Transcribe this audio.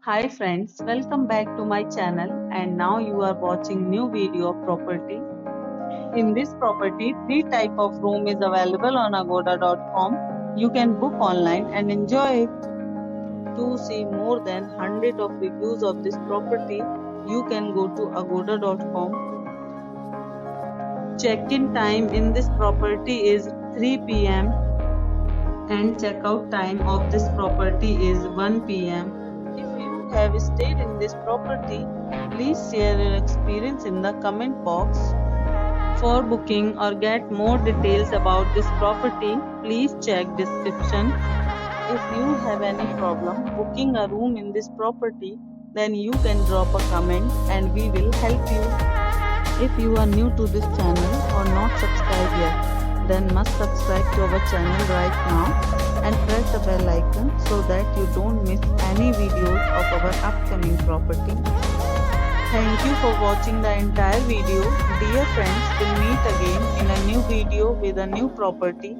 Hi friends, welcome back to my channel and now you are watching new video of property. In this property, three type of room is available on agoda.com. You can book online and enjoy it. To see more than 100 of reviews of this property, you can go to agoda.com. Check-in time in this property is 3 p.m. and checkout time of this property is 1 p.m. If you have stayed in this property, please share your experience in the comment box. For booking or get more details about this property, please check description. If you have any problem booking a room in this property, then you can drop a comment and we will help you. If you are new to this channel or not subscribed yet, then must subscribe to our channel right now and press the bell icon so that you don't miss any videos of our upcoming property. Thank you for watching the entire video. Dear friends, we'll meet again in a new video with a new property.